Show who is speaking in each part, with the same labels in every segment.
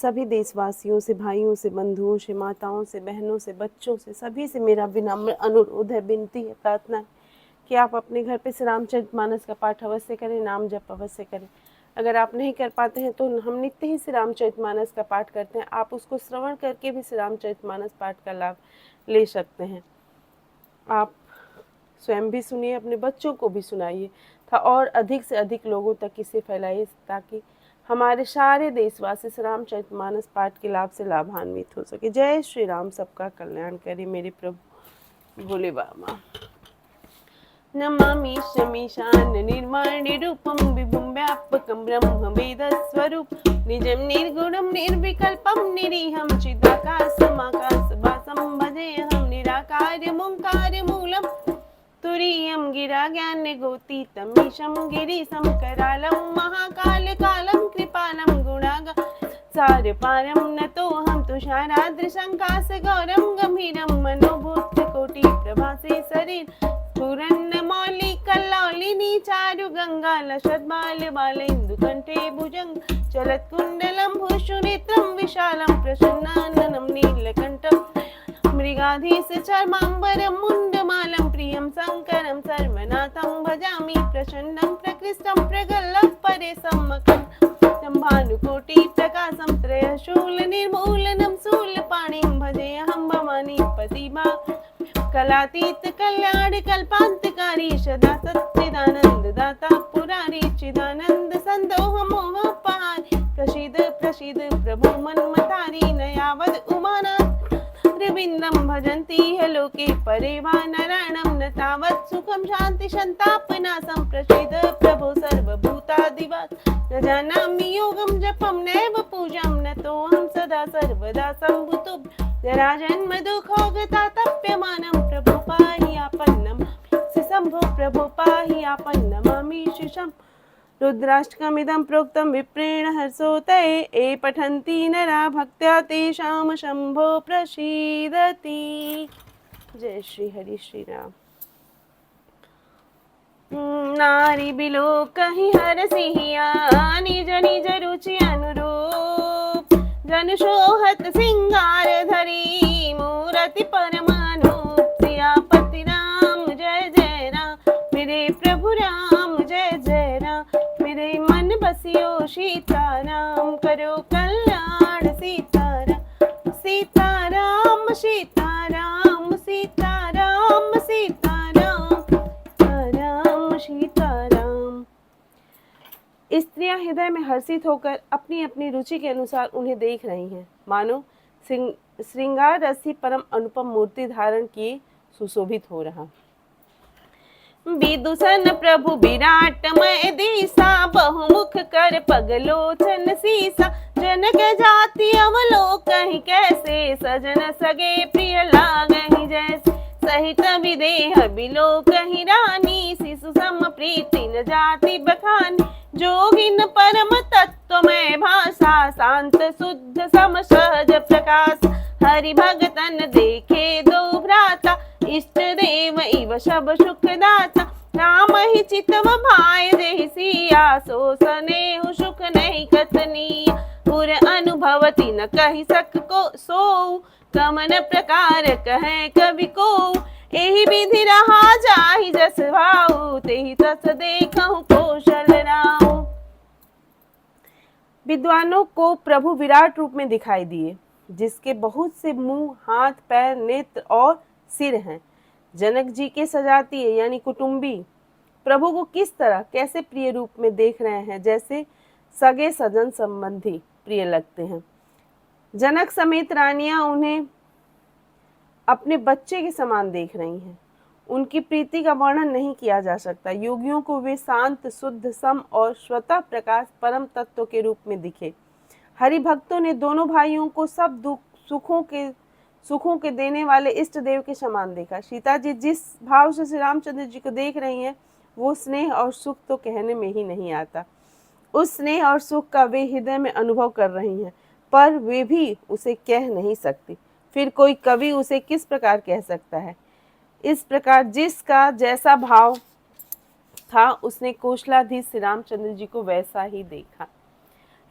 Speaker 1: सभी देशवासियों से, भाइयों से, बंधुओं से, माताओं से, बहनों से, बच्चों से, सभी से मेरा विनम्र अनुरोध है, विनती है, प्रार्थना है कि आप अपने घर पे श्री रामचरितमानस का पाठ अवश्य करें, नाम जप अवश्य करें। अगर आप नहीं कर पाते हैं तो हम नित्य ही श्री रामचरितमानस का पाठ करते हैं, आप उसको श्रवण करके भी श्री रामचरितमानस पाठ का लाभ ले सकते हैं। आप स्वयं भी सुनिए, अपने बच्चों को भी सुनाइए था और अधिक से अधिक लोगों तक इसे फैलाइए ताकि हमारे सारे देशवासी श्री रामचरितमानस पाठ के लाभ से लाभान्वित हो सके। जय श्री राम, सबका कल्याण करे मेरे प्रभु भोले बाबा। नमामि शमीशान निर्माण निरूपम विभुम व्यापकम ब्रह्म वेद स्वरूप निजम निर्गुणम निर्विकल्पम निरीहम चिदाकाशमाकाश वासम भजेऽहं निराकार ओंकार मूलम तुरीयं गिरा ज्ञान गोतीतमीशं गिरीशं करालं महाकाल कालं कृपालं गुणाग सारपारं नतोऽहं तुषाराद्रशङ्कास गौरं गम्भीरं मनोभूत कोटि प्रभासे शरीर स्फुरन्न मौलि कल्लौलिनी चारु गंगा लसद्बाल बालेन्दुकण्ठे भुजंग चलत्कुण्डलं भूषुनेत्रं विशालं प्रसन्नाननं नीलकण्ठं मृगाधीश चर्माम्बरं मुण्डमालं प्रियं शङ्करं सर्वनाथं भजामि प्रचण्डं प्रकृष्टं प्रगल्लपरेशं मकरन्दं भानुकोटिप्रकाशं त्रयशूलनिर्मूलनं शूलपाणिं भजेऽहं भवानी पतिमा कलातीत कल्याण कल्पान्तकारी सदा सच्चिदानन्ददाता पुरारी चिदानन्द सन्दोह मोहपहारी प्रसीद प्रसीद प्रभु मन्मथारी न यावद् उमानाथ रविन्द्रं भजन्ति ह्य लोके परे वा नारायणं न तावत् सुखं शान्ति सन्तापनाशं प्रसीद प्रभो सर्वभूतादिवास न जानामि योगं जपं नैव पूजां नतोऽहं सदा सर्वदा सम्भुतुभ्यं जराजन्म दुःखोगतातप्यमानं प्रभो पाहि आपन्नं शम्भो प्रभो पाहि आपन्नमामि शिशम् रुद्राष्टकमिदं प्रोक्तं विप्रेण हर्षोतये ये पठन्ति नरा भक्त्या तेषां शम्भो प्रसीदति। जय श्री हरि श्री राम। नारी बिलो कहीं हर सिहिया निज निज रुचि अनुरूप जन सोहत सिंगार धरी मूरति परमानूप सियापति राम जय जय राम मेरे प्रभु राम जय जय राम मेरे मन बसियो सीताराम करो कल्याण सीताराम सीताराम सीताराम सीताराम सीताराम राम सीताराम। स्त्रियां हृदय में हर्षित होकर अपनी अपनी रुचि के अनुसार उन्हें देख रही हैं, मानो श्रृंगार रसी परम अनुपम मूर्ति धारण किए सुशोभित हो रहा। विदूषण प्रभु विराटमय दिशा बहुमुख कर पगलोचन सीसा जनक जाति अवलोकहि कैसे सजन सगे प्रिय लागहि जैसे सहित विदेह बिलोकहि रानी शिशु सम प्रीति न जाति बखानी जोगिन परम तत्वमय भाषा शांत शुद्ध सम सहज प्रकाश हरि भगतन देखे दो भ्राता इष्ट देव इव सब सुखदाता राम ही चितव भाई देहि सिया सो स्नेहु सुख नहीं कथनीय पुर अनुभवति न कहि सक को सो कमन प्रकार कहे कवि को एहि विधि रहा जाहि जस भाऊ तेहि तस देखहु कौशल राम। विद्वानों को प्रभु विराट रूप में दिखाई दिए जिसके बहुत से मुंह हाथ पैर नेत्र और सिर हैं। जनक जी के सजाती है यानी कुटुंबी प्रभु को किस तरह कैसे प्रिय रूप में देख रहे हैं, जैसे सगे सजन संबंधी प्रिय लगते हैं। जनक समेत रानियां उन्हें अपने बच्चे के समान देख रही हैं। उनकी प्रीति का वर्णन नहीं किया जा सकता। योगियों को वे शांत शुद्ध सम और स्वतः प्रकाश परम तत्व के रूप में दिखे। हरि भक्तों ने दोनों भाइयों को सब दुख सुखों के देने वाले इष्ट देव के समान देखा। सीता जी जिस भाव से श्री रामचंद्र जी को देख रही हैं वो स्नेह और सुख तो कहने में ही नहीं आता। उस स्नेह और सुख का वे हृदय में अनुभव कर रही हैं, पर वे भी उसे कह नहीं सकती। फिर कोई कवि उसे किस प्रकार कह सकता है। इस प्रकार जिसका जैसा भाव था उसने कौशलाधीश श्री रामचंद्र जी को वैसा ही देखा।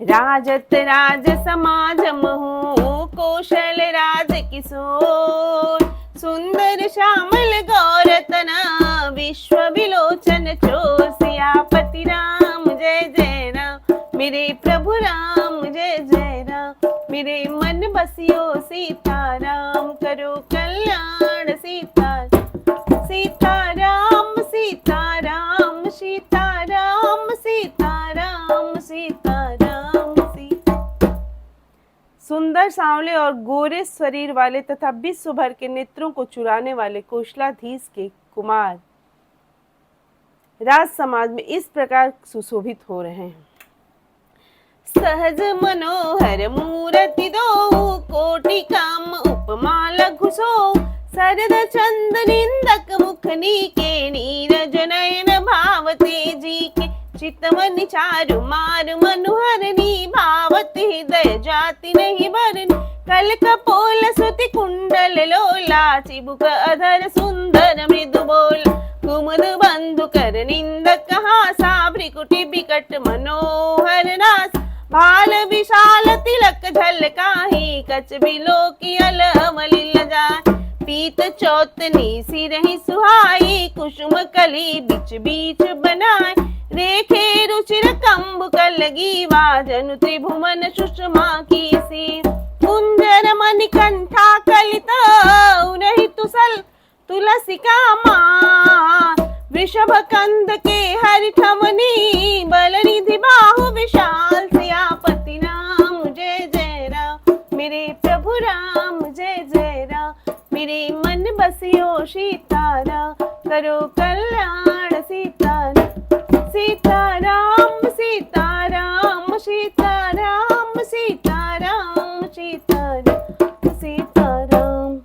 Speaker 1: राजत राज समाज महु कौशल राज किशोर सुंदर श्यामल गौरतन विश्व विलोचन चोर सियापति राम जय जय राम मेरे प्रभु राम जय जय राम मेरे मन बसियो सीताराम करो कल्याण सीताराम सीताराम सीताराम सीताराम सीताराम सुंदर सांवले और गोरे शरीर वाले तथा विश्व भर के नेत्रों को चुराने वाले कौशलाधीश के कुमार राज समाज में इस प्रकार सुशोभित हो रहे हैं। सहज मनोहर मूर्ति दो कोटि काम उपमा लघु सो सरद चंद निंदक मुखनी के नीरज नयन भावते जी के चितवन चारु मार मनोहरनी भावती हृदय जाति नहीं भरनी कल कपोल सुति कुंडल लोला चिबुक अधर सुंदर मृदु बोल कुमुद बंधु कर निंदक हासा भ्रिकुटी बिकट मनोहर नास भाल विशाल तिलक झलकाही कच बिलो की अलमलिल जाए पीत चौतनी सिरहि सुहाई कुसुम कली बीच बीच बनाए रेखे रुचिर कंब कलगी वाजनु त्रिभुवन सुषमा की सी कुंजर मणिकंठा कलित उन्हीं तुसल तुलसिका माँ वृषभ कंद के हरि ठमनी बल निधि बाहु विशाल सियापति राम जय जय राम मेरे प्रभु राम जय जय राम मेरे मन बसियो सीताराम करो कल्याण सीताराम सीताराम सीताराम सीताराम सीताराम सीताराम सीताराम।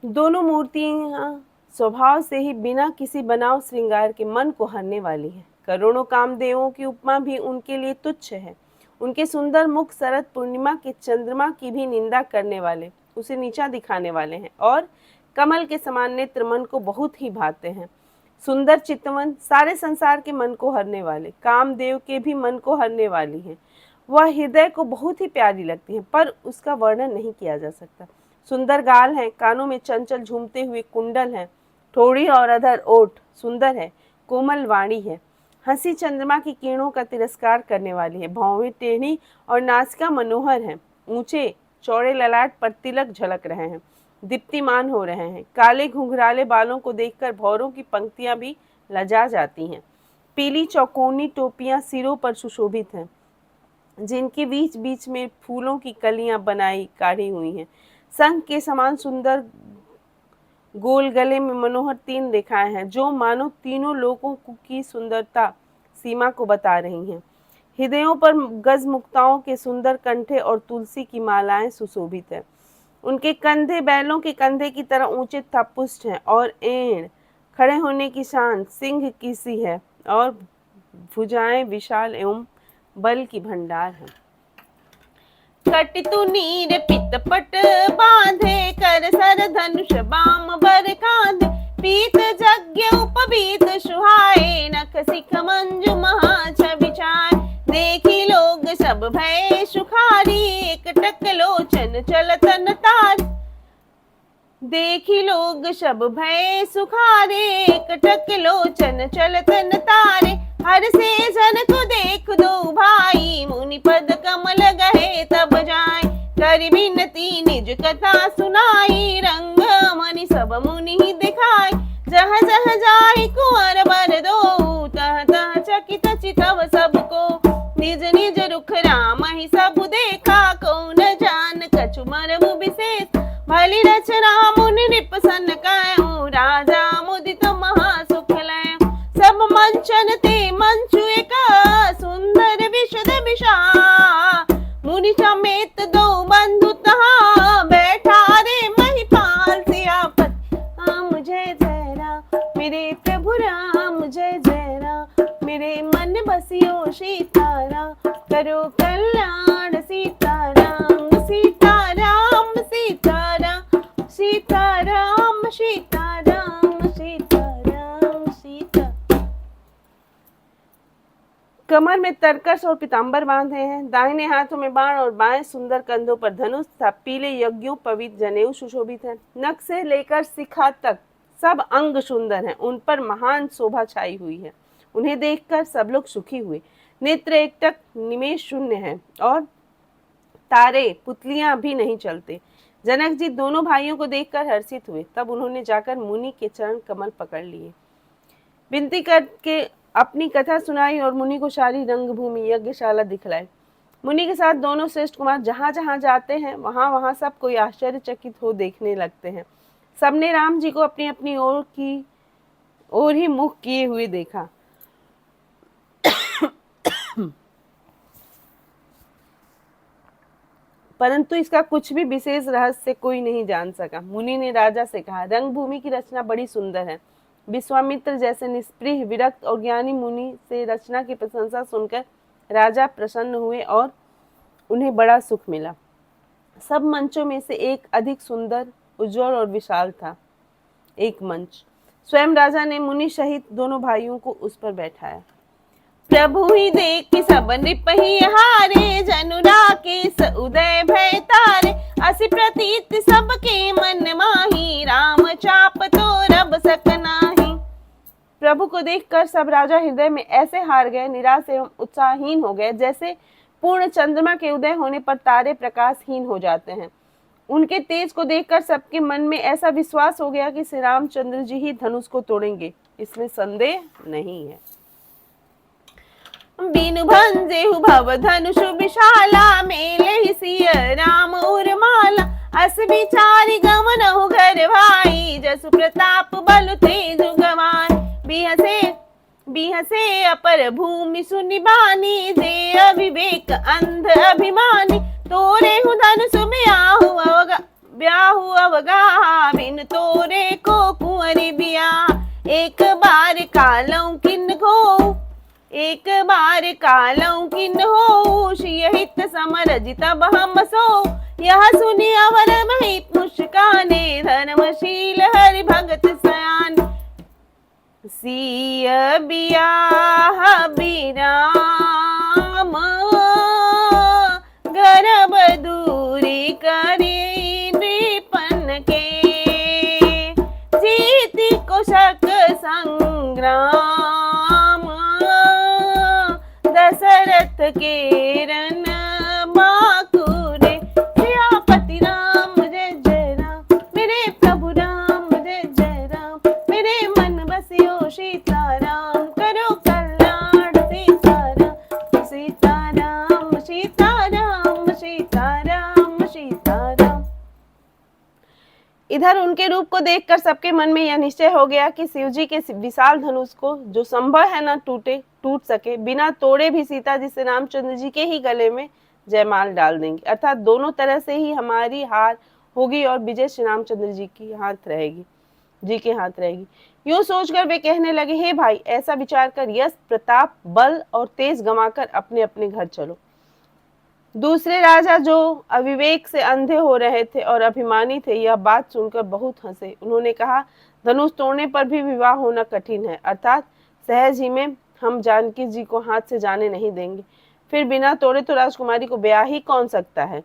Speaker 1: दोनों मूर्तियां स्वभाव से ही बिना किसी बनाव श्रृंगार के मन को हरने वाली है। करोड़ों कामदेवों की उपमा भी उनके लिए तुच्छ है। उनके सुंदर मुख शरद पूर्णिमा के चंद्रमा की भी निंदा करने वाले, उसे नीचा दिखाने वाले हैं और कमल के समान नेत्र मन को बहुत ही भाते हैं। सुंदर चितवन सारे संसार के मन को हरने वाले, कामदेव के भी मन को हरने वाली है। वह हृदय को बहुत ही प्यारी लगती है पर उसका वर्णन नहीं किया जा सकता। सुंदर गाल है, कानों में चंचल झूमते हुए कुंडल है, ठोड़ी और अधर ओठ सुंदर है, कोमल वाणी है, हंसी चंद्रमा की किरणों का तिरस्कार करने वाली है, भौवें टेढ़ी और नासिका मनोहर है, ऊंचे चौड़े ललाट पर तिलक झलक रहे हैं, दीप्तिमान हो रहे हैं। काले घुंघराले बालों को देखकर भौरों की पंक्तियां भी लजा जाती हैं। पीली चौकोनी टोपियां सिरों पर सुशोभित हैं, जिनके बीच बीच में फूलों की कलियां बनाई काढ़ी हुई हैं। शंख के समान सुंदर गोल गले में मनोहर तीन रेखाएं हैं जो मानो तीनों लोगों की सुंदरता सीमा को बता रही हैं। हृदयों पर गज मुक्ताओं के सुंदर कंठे और तुलसी की मालाएं सुशोभित है। उनके कंधे बैलों के कंधे की तरह ऊंचे तथा पुष्ट हैं और एड़ खड़े होने की शान सिंह की सी है और भुजाएं विशाल एवं बल की भंडार है। कटितु नीर पितपट बांधे कर सर धनुष बाम बर कांधे पीत जग्य उपबीत सुहाए नख सिख मंजु महा छविचार देखी लोग सब भय सुखारी एकटक लोचन चलतन तार देखी लोग सब भय सुखारे एकटक लोचन चलतन तारे हर से जन को देख दो भाई मुनि पद कमल गहे तब जाए कर बिनती निज कथा सुनाई रंग मनि सब मुनि दिखाई जह जह जाए कुंवर बर दो तह तह चकित चितव सबको निज निज रुख राम ही सब देखा कौन जान कछु मर्म विशेष भली रचना मुनि निपसन कहूँ राजा मुदित महासुख लय सब मंचन ते मंचु एक सुंदर विशद विशा मुनि समेत दो बंधु तहाँ बैठा रे महिपाल सियापति राम जय जय राम मेरे प्रभु राम जय जय राम मेरे मन बसियो सीताराम करो कल्याण सीताराम सीताराम सीताराम सीताराम सीताराम सीताराम सीता कमर में तरकस और पीताम्बर बांधे हैं, दाहिने हाथों में बाण और बाएं सुंदर कंधों पर धनुष तथा पीले यज्ञों पवित्र जनेऊ सुशोभित है। नख से लेकर शिखा तक सब अंग सुंदर हैं, उन पर महान शोभा छाई हुई है। उन्हें देखकर सब लोग सुखी हुए। नेत्र एकटक निमेष शून्य है और तारे पुतलियां भी नहीं चलते। जनक जी दोनों भाइयों को देखकर हर्षित हुए। तब उन्होंने जाकर मुनि के चरण कमल पकड़ लिए, विनती करके अपनी कथा सुनाई और मुनि को सारी रंगभूमि यज्ञशाला दिखलाई। मुनि के साथ दोनों श्रेष्ठ कुमार जहां जहां जाते हैं वहां वहां सब कोई आश्चर्यचकित हो देखने लगते हैं। सबने राम जी को अपनी अपनी ओर ही मुख किए हुए देखा। परंतु इसका कुछ भी विशेष रहस्य कोई नहीं जान सका। मुनि ने राजा से कहा, रंगभूमि की रचना बड़ी सुंदर है। विश्वामित्र जैसे निष्प्रिय विरक्त और ज्ञानी मुनि से रचना की प्रशंसा सुनकर राजा प्रसन्न हुए और उन्हें बड़ा सुख मिला। सब मंचों में से एक अधिक सुंदर, उज्जवल और विशाल था। एक मंच स्वयं राजा ने मुनि सहित दोनों भाइयों को उस पर बैठाया। प्रभु ही देख सब नृप ही हारे, जनु राकेश उदय भय तारे। असि प्रतीत सबके मन माही, राम चाप तो रब सकनाही। प्रभु को देखकर सब राजा हृदय में ऐसे हार गए, निराश एवं उत्साहहीन हो गए, जैसे पूर्ण चंद्रमा के उदय होने पर तारे प्रकाशहीन हो जाते हैं। उनके तेज को देखकर सबके मन में ऐसा विश्वास हो गया कि श्री रामचंद्र जी ही धनुष को तोड़ेंगे, इसमें संदेह नहीं है। बिनु भंजेहु भव धनुष विशाला, मेले ही सिय राम उर्माला। अस विचारी गमनहु घर भाई, जसु प्रताप बल तेजु गवान। बिहसे अपर भूमि सुनिबानी, जे अविवेक अंध अभिमानी। तोरे हु धनुष ब्याहु अवगा, बिन तोरे को कुंवरी बिया। एक बार कालऊ किन हो, हित समर तब हम सो। यह सुनी अवर महित मुस्काने, धर्मशील हरि भगत सयान। सिय बियाह बिराम, गर्भ दूरी करे नृपन के। जीति कोशक संग्राम, दशरथ के रन बाकुरे। सियापति राम जय जय राम, मेरे प्रभु राम जय जय राम। मेरे मन बसियो सीताराम, करो कल्याण सीताराम। सीताराम सीताराम सीताराम सीताराम। इधर उनके रूप को देखकर सबके मन में यह निश्चय हो गया कि शिवजी के विशाल धनुष को, जो संभव है न टूट सके, बिना तोड़े भी सीता जी से रामचंद्र जी के ही गले में जयमाल डाल देंगे। अर्थात दोनों तरह से ही हमारी हार होगी और विजय श्री रामचंद्र जी के हाथ रहेगी। यूं सोचकर वे कहने लगे, हे भाई, ऐसा विचार कर यश, प्रताप, बल और तेज गंवाकर अपने अपने घर चलो। दूसरे राजा जो अविवेक से अंधे हो रहे थे और अभिमानी थे, यह बात सुनकर बहुत हंसे। उन्होंने कहा, धनुष तोड़ने पर भी विवाह होना कठिन है, अर्थात सहज ही में हम जानकी जी को हाथ से जाने नहीं देंगे। फिर बिना तोड़े तो राजकुमारी को ब्याह ही कौन सकता है?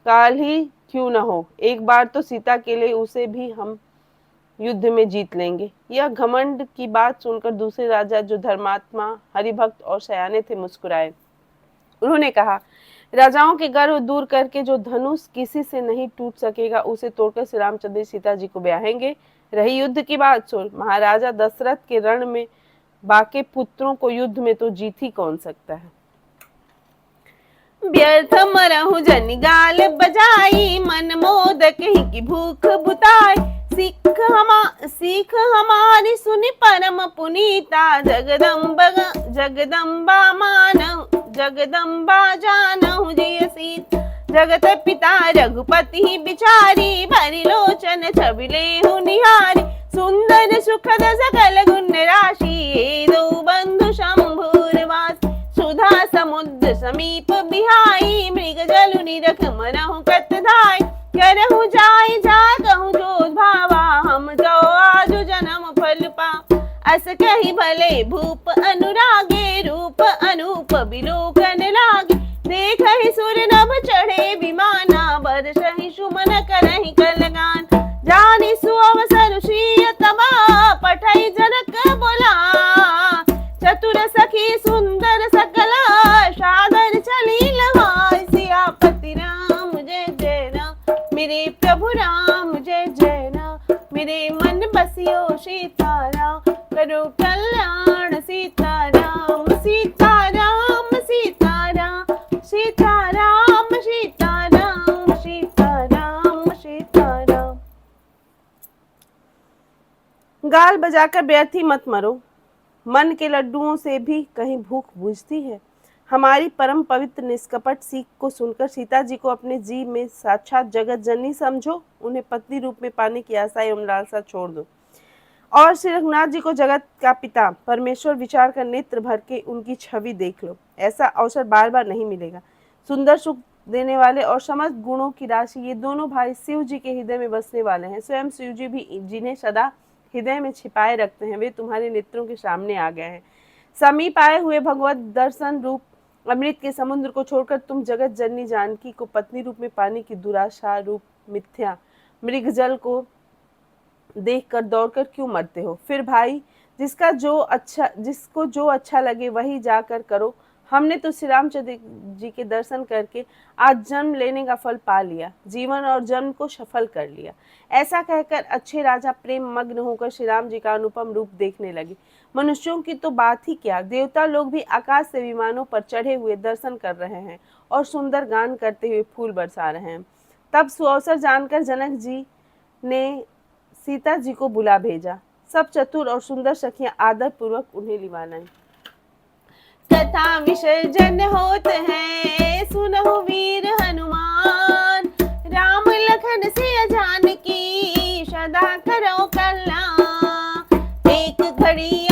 Speaker 1: काल ही क्यों न हो, एक बार तो सीता के लिए उसे भी हम युद्ध में जीत लेंगे। यह घमंड की बात सुनकर दूसरे राजा, जो धर्मात्मा, हरिभक्त और सयाने थे, मुस्कुराए। उन्होंने कहा, राजाओं के गर्व दूर करके जो धनुष किसी से नहीं टूट सकेगा, उसे तोड़कर श्री रामचंद्र सीता जी को ब्याहेंगे। रही युद्ध की बात, सुन, महाराजा दशरथ के रण में बाके पुत्रों को युद्ध में तो जीत ही कौन सकता है। व्यर्थ मरहु जनि गाल बजाई, मन मोदक ही की भूख बुताई। सीख हमारी सुनि परम पुनीता, जगदम्बा जानहु जिय सीत। जगत पिता रघुपति ही बिचारी, भरी लोचन छबिलेहु निहारी। सुंदर सुखद सकल गुण राशि, दो बंधु शंभुरवास। सुधा समुद्र समीप बिहाई, मृग जलु निरख मनहु कतधाई। करहु जाय जा कहूँ जो भावा, हम जो आजु जन्म फल पा। अस कही भले भूप अनुरागे, रूप अनूप बिलोकन लागे। देख ही सुर नभ चढ़े विमाना, बरसहि सुमन करहि कलगान। जानी सुअवसर श्रीय तमा, पठई जनक बोला। चतुर सखी सुंदर सकला, सादर चली लहाय। सियापति राम जय जय राम, मेरे प्रभु राम जय जय राम। मेरे मन बसियो सीताराम, करो कल्याण सीताराम। सीताराम सीताराम सीताराम सीताराम सीताराम सीताराम। गाल बजाकर व्यर्थ ही मत मरो, मन के लड्डुओं से भी कहीं भूख बुझती है। हमारी परम पवित्र निष्कपट सीख को सुनकर सीता जी को अपने जी में साक्षात जगत जननी समझो, उन्हें पत्नी रूप में पाने की आशा एवं लालसा छोड़ दो और श्री रघुनाथ जी को जगत का पिता परमेश्वर विचार कर नेत्र भर के उनकी छवि देख लो। ऐसा अवसर बार बार नहीं मिलेगा। सुंदर सुख देने वाले और समस्त गुणों की राशि ये दोनों भाई शिव जी के हृदय में बसने वाले हैं। स्वयं शिव जी भी जिन्हें सदा हृदय में छिपाए रखते हैं, वे तुम्हारे नेत्रों के सामने आ गए हैं। समीप आए हुए भगवत दर्शन रूप अमृत के समुद्र को छोड़कर तुम जगत जननी जानकी को पत्नी रूप में पाने की दुराशा रूप मिथ्या मृग जल को देखकर दौड़कर क्यों मरते हो। फिर भाई जिसको जो अच्छा लगे वही जाकर करो। हमने तो श्री रामचंद्र जी के दर्शन करके आज जन्म लेने का फल पा लिया, जीवन और जन्म को सफल कर लिया। ऐसा कहकर अच्छे राजा प्रेम मग्न होकर श्री राम जी का अनुपम रूप देखने लगे। मनुष्यों की तो बात ही क्या, देवता लोग भी आकाश से विमानों पर चढ़े हुए दर्शन कर रहे हैं और सुंदर गान करते हुए फूल बरसा रहे हैं। तब सुअवसर जानकर जनक जी ने सीता जी को बुला भेजा। सब चतुर और सुंदर सखियां आदर पूर्वक उन्हें लिवान आई। कथा विसर्जन होत है, सुनहु वीर हनुमान। राम लखन सिय जानकी, सदा करो कल्याण। एक घड़ी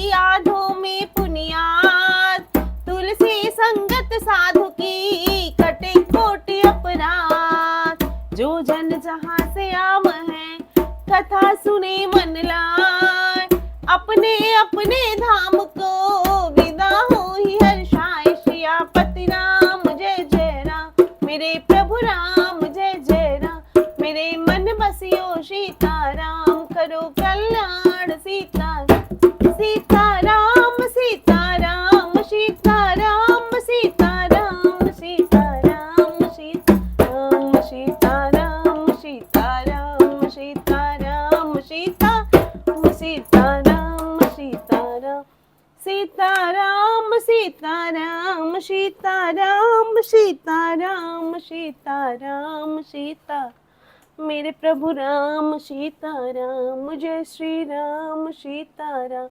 Speaker 1: आधो में पुनियाद। तुलसी संगत साधु की, कटे कोटि अपराध। जो जन जहाँ से आम है, कथा सुने मन लाय। अपने अपने धाम को विदा हो ही हर्षाय। सियापति राम जय जय राम, मेरे प्रभु राम जय जय राम। मेरे मन बसियो सीताराम, करो कल्याण सीताराम। सीताराम सीताराम सीताराम सीताराम सीताराम सीताराम सीताराम सीताराम सीताराम सीताराम सीताराम सीताराम सीताराम सीताराम सीताराम सीताराम सीताराम सीता। मेरे प्रभु राम सीताराम, जय श्री राम सीताराम।